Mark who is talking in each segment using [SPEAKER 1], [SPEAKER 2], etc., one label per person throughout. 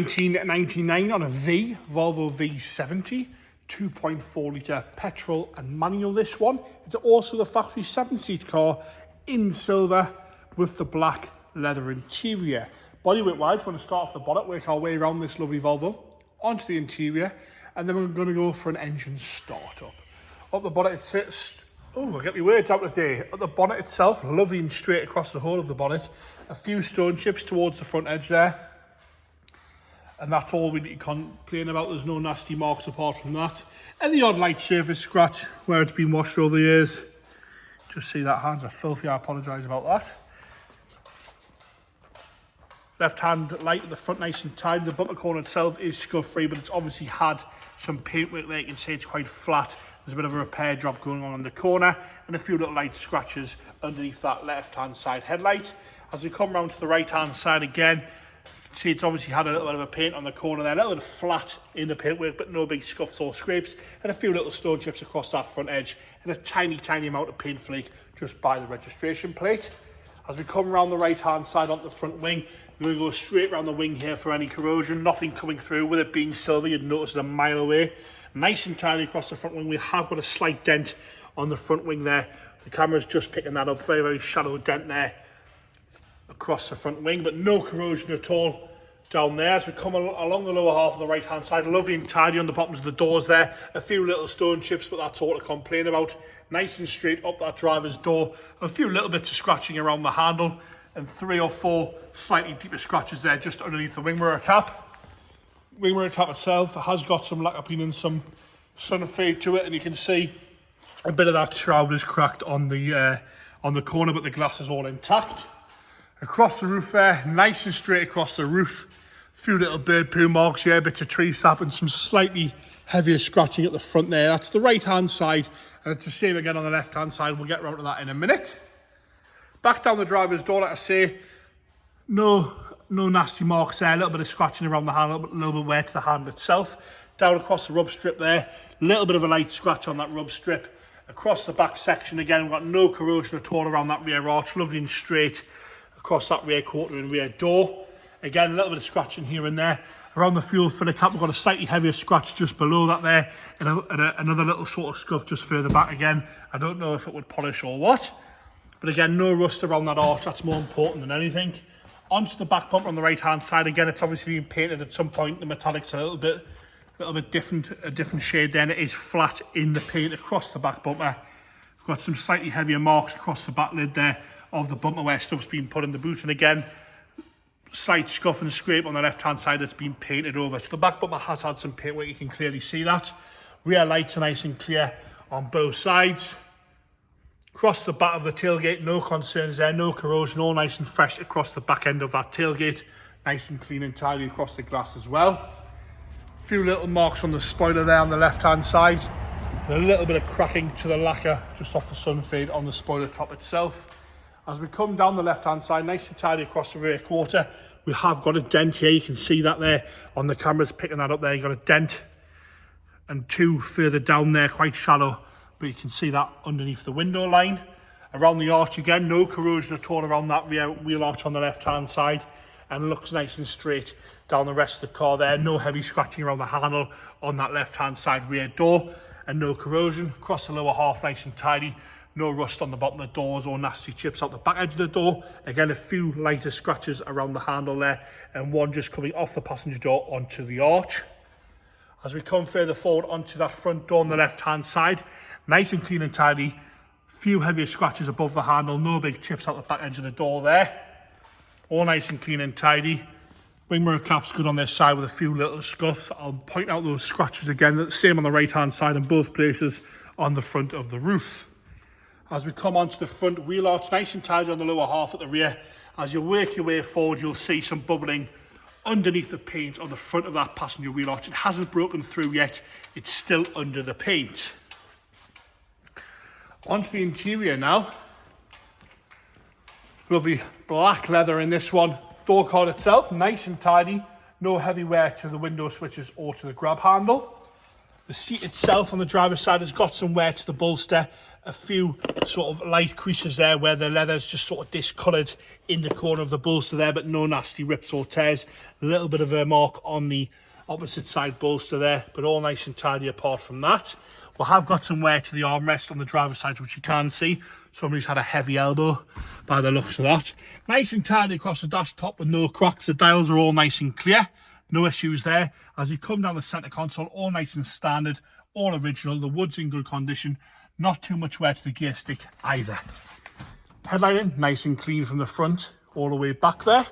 [SPEAKER 1] 1999 on a Volvo V70, 2.4 litre petrol and manual this one. It's also the factory 7-seat car in silver with the black leather interior. Bodyweight wise, we're going to start off the bonnet, work our way around this lovely Volvo, onto the interior, and then we're going to go for an engine start-up. Up the bonnet it sits, oh, I'll get my words out today. At the bonnet itself, lovely and straight across the whole of the bonnet. A few stone chips towards the front edge there. And that's all we need to complain about. There's no nasty marks apart from that. And the odd light surface scratch where it's been washed over the years. Just see that hands are filthy, I apologise about that. Left hand light at the front, nice and tidy. The bumper corner itself is scuff free, but it's obviously had some paintwork there. You can see it's quite flat. There's a bit of a repair job going on the corner and a few little light scratches underneath that left hand side headlight. As we come round to the right hand side again, see it's obviously had a little bit of a paint on the corner there, a little bit of flat in the paintwork, but no big scuffs or scrapes, and a few little stone chips across that front edge, and a tiny amount of paint flake just by the registration plate. As we come around the right hand side onto the front wing, we're going to go straight around the wing here for any corrosion, nothing coming through. With it being silver, you'd notice it a mile away. Nice and tiny across the front wing. We have got a slight dent on the front wing there. The camera's just picking that up, very shallow dent there across the front wing, but no corrosion at all down there. As we come along the lower half of the right hand side, lovely and tidy on the bottoms of the doors there. A few little stone chips, but that's all to complain about. Nice and straight up that driver's door. A few little bits of scratching around the handle, and 3 or 4 slightly deeper scratches there just underneath the wing mirror cap. Wing mirror cap itself has got some lacquer peen and some sun fade to it, and you can see a bit of that shroud is cracked on the corner, but the glass is all intact. Across the roof there, nice and straight across the roof. A few little bird poo marks here, bits of tree sap and some slightly heavier scratching at the front there. That's the right hand side, and it's the same again on the left hand side. We'll get around to that in a minute. Back down the driver's door, like I say, no nasty marks there. A little bit of scratching around the handle, but a little bit wear to the handle itself. Down across the rub strip there, a little bit of a light scratch on that rub strip. Across the back section again, we've got no corrosion at all around that rear arch, lovely and straight across that rear quarter and rear door. Again, a little bit of scratching here and there. Around the fuel filler cap, we've got a slightly heavier scratch just below that there, and another little sort of scuff just further back again. I don't know if it would polish or what. But again, no rust around that arch, that's more important than anything. Onto the back bumper on the right hand side, again, it's obviously been painted at some point. The metallic's a little bit different, a different shade there, and it is flat in the paint across the back bumper. We've got some slightly heavier marks across the back lid there of the bumper where stuff's been put in the boot, and again, slight scuff and scrape on the left hand side that's been painted over. So the back bumper has had some paint where you can clearly see that. Rear lights are nice and clear on both sides. Across the back of the tailgate, no concerns there, no corrosion, all nice and fresh across the back end of that tailgate. Nice and clean and tidy across the glass as well. A few little marks on the spoiler there on the left hand side. And a little bit of cracking to the lacquer just off the sun fade on the spoiler top itself. As we come down the left hand side, nice and tidy across the rear quarter, we have got a dent here. You can see that there on the cameras picking that up there. You've got a dent and 2 further down there, quite shallow, but you can see that underneath the window line. Around the arch again, no corrosion at all around that rear wheel arch on the left hand side, and looks nice and straight down the rest of the car there. No heavy scratching around the handle on that left hand side rear door, and no corrosion. Across the lower half, nice and tidy. No rust on the bottom of the doors or nasty chips out the back edge of the door. Again, a few lighter scratches around the handle there, and one just coming off the passenger door onto the arch. As we come further forward onto that front door on the left hand side, nice and clean and tidy. Few heavier scratches above the handle, no big chips out the back edge of the door there. All nice and clean and tidy. Wing mirror cap's good on this side with a few little scuffs. I'll point out those scratches again, the same on the right hand side in both places on the front of the roof. As we come onto the front wheel arch, nice and tidy on the lower half at the rear. As you work your way forward, you'll see some bubbling underneath the paint on the front of that passenger wheel arch. It hasn't broken through yet, it's still under the paint. Onto the interior now. Lovely black leather in this one. Door card itself, nice and tidy. No heavy wear to the window switches or to the grab handle. The seat itself on the driver's side has got some wear to the bolster a few sort of light creases there where the leather's just sort of discoloured in the corner of the bolster there, but no nasty rips or tears. A little bit of a mark on the opposite side bolster there, but all nice and tidy apart from that. We have got some wear to the armrest on the driver's side, which you can see. Somebody's had a heavy elbow by the looks of that. Nice and tidy across the dash top with no cracks. The dials are all nice and clear. No issues there. As you come down the centre console, all nice and standard, all original. The wood's in good condition. Not too much wear to the gear stick either. Headlighting, nice and clean from the front, all the way back there.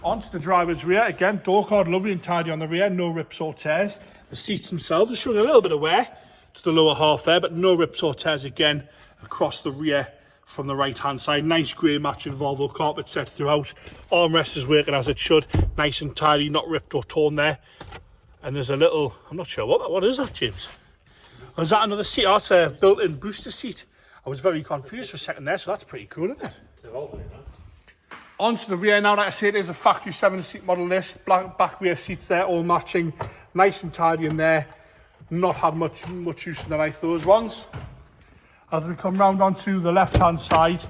[SPEAKER 1] Onto the driver's rear. Again, door card, lovely and tidy on the rear. No rips or tears. The seats themselves are showing a little bit of wear to the lower half there, but no rips or tears again across the rear from the right hand side. Nice grey matching Volvo carpet set throughout. Armrest is working as it should. Nice and tidy, not ripped or torn there. And there's a little, I'm not sure what is that, James? Or is that another seat? Oh, it's a built-in booster seat. I was very confused for a second there, so that's pretty cool, isn't it?
[SPEAKER 2] It's a Volvo, you know?
[SPEAKER 1] Onto the rear now, like I say, it is a factory 7-seat model list. Back rear seats there, all matching. Nice and tidy in there. Not had much use in the life, those ones. As we come round onto the left-hand side,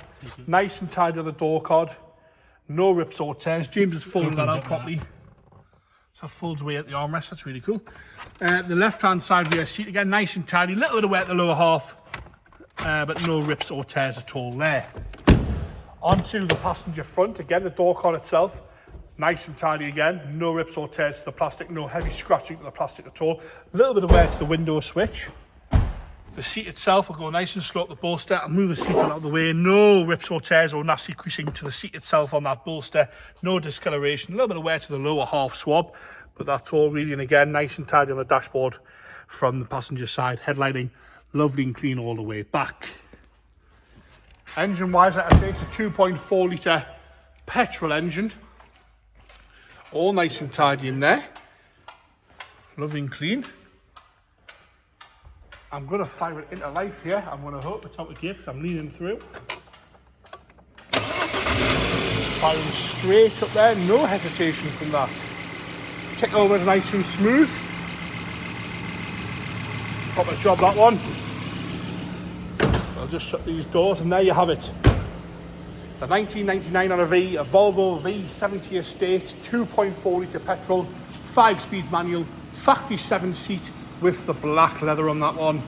[SPEAKER 1] nice and tidy on the door card. No rips or tears. James has folded that out properly. So that folds away at the armrest, that's really cool. The left-hand side rear seat, again, nice and tidy. A little bit of wear at the lower half, but no rips or tears at all there. Onto the passenger front, again, the door card itself, nice and tidy again. No rips or tears to the plastic, no heavy scratching to the plastic at all. A little bit of wear to the window switch. The seat itself will go nice and slow up the bolster. I'll move the seat out of the way. No rips or tears or nasty creasing to the seat itself on that bolster. No discoloration. A little bit of wear to the lower half swab, but that's all really. And again, nice and tidy on the dashboard from the passenger side. Headlighting, lovely and clean all the way back. Engine wise, like I say, it's a 2.4 litre petrol engine. All nice and tidy in there. Lovely and clean. I'm going to fire it into life here. I'm going to hope it's out of gear because I'm leaning through. Firing straight up there, no hesitation from that. Tick over is nice and smooth. Proper job, that one. I'll just shut these doors and there you have it. The 1999 RV, a Volvo V70 estate, 2.4 litre petrol, 5-speed manual, factory 7-seat with the black leather on that one.